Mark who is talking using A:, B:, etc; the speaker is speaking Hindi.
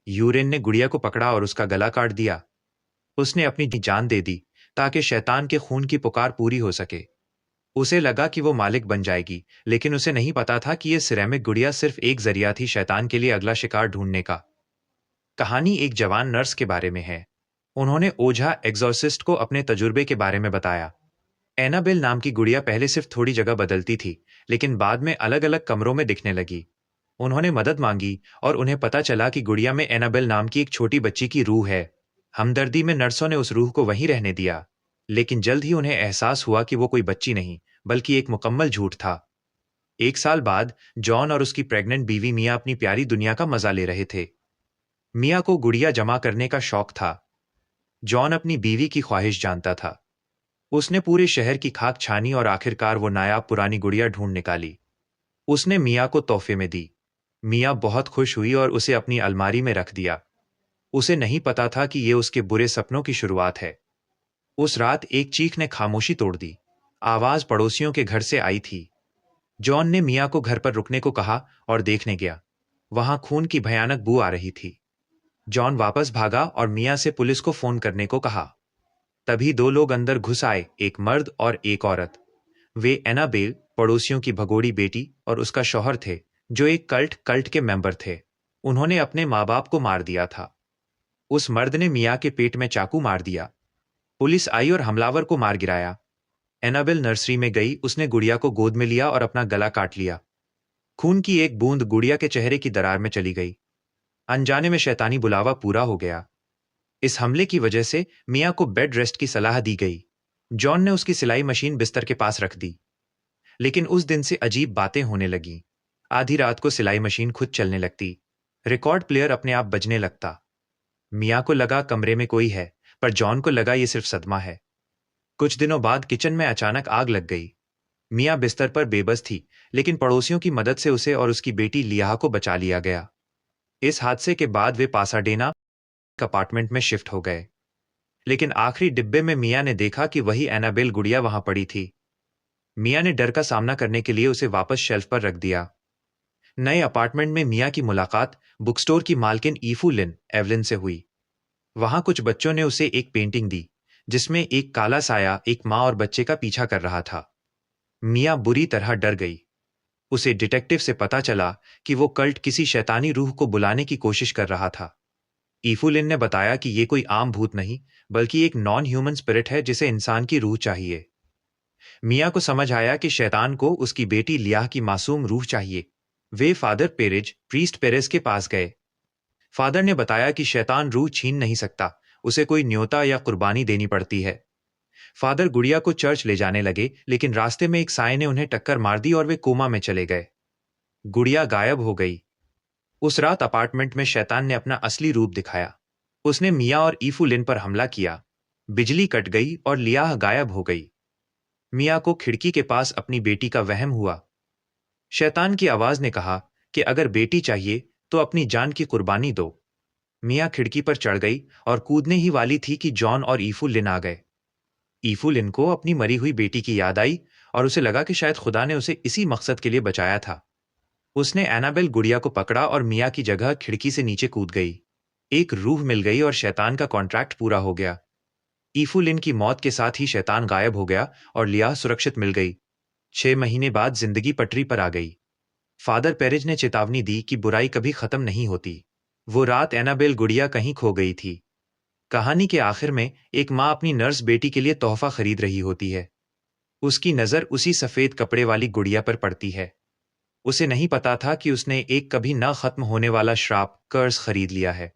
A: यूरेन ने गुड़िया को पकड़ा और उसका गला काट दिया। उसने अपनी जान दे दी ताकि शैतान के खून की पुकार पूरी हो सके। उसे लगा कि वो मालिक बन जाएगी, लेकिन उसे नहीं पता था कि ये सिरेमिक गुड़िया सिर्फ एक जरिया थी शैतान के लिए अगला शिकार ढूंढने का। कहानी एक जवान नर्स के बारे में है। उन्होंने ओझा एग्जॉर्सिस्ट को अपने तजुर्बे के बारे में बताया। एनाबेल नाम की गुड़िया पहले सिर्फ थोड़ी जगह बदलती थी, लेकिन बाद में अलग अलग कमरों में दिखने लगी। उन्होंने मदद मांगी और उन्हें पता चला कि गुड़िया में एनाबेल नाम की एक छोटी बच्ची की रूह है। हमदर्दी में नर्सों ने उस रूह को वहीं रहने दिया, लेकिन जल्द ही उन्हें एहसास हुआ कि वो कोई बच्ची नहीं बल्कि एक मुकम्मल झूठ था। एक साल बाद जॉन और उसकी प्रेग्नेंट बीवी मिया अपनी प्यारी दुनिया का मजा ले रहे थे। मिया को गुड़िया जमा करने का शौक था। जॉन अपनी बीवी की ख्वाहिश जानता था। उसने पूरे शहर की खाक छानी और आखिरकार वो नायाब पुरानी गुड़िया ढूंढ निकाली। उसने मिया को तोहफे में दी। मिया बहुत खुश हुई और उसे अपनी अलमारी में रख दिया। उसे नहीं पता था कि यह उसके बुरे सपनों की शुरुआत है। उस रात एक चीख ने खामोशी तोड़ दी। आवाज पड़ोसियों के घर से आई थी। जॉन ने मिया को घर पर रुकने को कहा और देखने गया। वहां खून की भयानक बू आ रही थी। जॉन वापस भागा और मिया से पुलिस को फोन करने को कहा। तभी दो लोग अंदर घुस आए, एक मर्द और एक औरत। वे एनाबेल, पड़ोसियों की भगोड़ी बेटी, और उसका शौहर थे, जो एक कल्ट के मेंबर थे। उन्होंने अपने माँ बाप को मार दिया था। उस मर्द ने मिया के पेट में चाकू मार दिया। पुलिस आई और हमलावर को मार गिराया। एनाबेल नर्सरी में गई। उसने गुड़िया को गोद में लिया और अपना गला काट लिया। खून की एक बूंद गुड़िया के चेहरे की दरार में चली गई। अनजाने में शैतानी बुलावा पूरा हो गया। इस हमले की वजह से मिया को बेड रेस्ट की सलाह दी गई। जॉन ने उसकी सिलाई मशीन बिस्तर के पास रख दी। लेकिन उस दिन से अजीब बातें होने लगीं। आधी रात को सिलाई मशीन खुद चलने लगती। रिकॉर्ड प्लेयर अपने आप बजने लगता। मिया को लगा कमरे में कोई है, पर जॉन को लगा ये सिर्फ सदमा है। कुछ दिनों बाद किचन में अचानक आग लग गई। मिया बिस्तर पर बेबस थी, लेकिन पड़ोसियों की मदद से उसे और उसकी बेटी लिया को बचा लिया गया। इस हादसे के बाद वे पासाडेना अपार्टमेंट में शिफ्ट हो गए। लेकिन आखिरी डिब्बे में मिया ने देखा कि वही एनाबेल गुड़िया वहां पड़ी थी। मिया ने डर का सामना करने के लिए उसे वापस शेल्फ पर रख दिया। नए अपार्टमेंट में मिया की मुलाकात बुक स्टोर की मालकिन ईफू लिन एवलिन से हुई। वहां कुछ बच्चों ने उसे एक पेंटिंग दी, जिसमें एक काला साया एक मां और बच्चे का पीछा कर रहा था। मिया बुरी तरह डर गई। उसे डिटेक्टिव से पता चला कि वो कल्ट किसी शैतानी रूह को बुलाने की कोशिश कर रहा था। ईफुलिन ने बताया कि ये कोई आम भूत नहीं, बल्कि एक नॉन ह्यूमन स्पिरिट है जिसे इंसान की रूह चाहिए। मिया को समझ आया कि शैतान को उसकी बेटी लियाह की मासूम रूह चाहिए। वे फादर पेरेज, प्रीस्ट पेरेज के पास गए। फादर ने बताया कि शैतान रूह छीन नहीं सकता, उसे कोई न्योता या कुर्बानी देनी पड़ती है। फादर गुड़िया को चर्च ले जाने लगे, लेकिन रास्ते में एक साए ने उन्हें टक्कर मार दी और वे कोमा में चले गए। गुड़िया गायब हो गई। उस रात अपार्टमेंट में शैतान ने अपना असली रूप दिखाया। उसने मिया और ईफुलिन पर हमला किया। बिजली कट गई और लियाह गायब हो गई। मिया को खिड़की के पास अपनी बेटी का वहम हुआ। शैतान की आवाज ने कहा कि अगर बेटी चाहिए तो अपनी जान की कुर्बानी दो। मिया खिड़की पर चढ़ गई और कूदने ही वाली थी कि जॉन और ईफुलिन आ गए। ईफुलिन को अपनी मरी हुई बेटी की याद आई और उसे लगा कि शायद खुदा ने उसे इसी मकसद के लिए बचाया था। उसने एनाबेल गुड़िया को पकड़ा और मिया की जगह खिड़की से नीचे कूद गई। एक रूह मिल गई और शैतान का कॉन्ट्रैक्ट पूरा हो गया। ईफुलिन की मौत के साथ ही शैतान गायब हो गया और लियाह सुरक्षित मिल गई। 6 महीने बाद जिंदगी पटरी पर आ गई। फादर पेरेज ने चेतावनी दी कि बुराई कभी खत्म नहीं होती। वो रात एनाबेल गुड़िया कहीं खो गई थी। कहानी के आखिर में एक माँ अपनी नर्स बेटी के लिए तोहफा खरीद रही होती है। उसकी नजर उसी सफेद कपड़े वाली गुड़िया पर पड़ती है। उसे नहीं पता था कि उसने एक कभी न खत्म होने वाला श्राप, कर्स खरीद लिया है।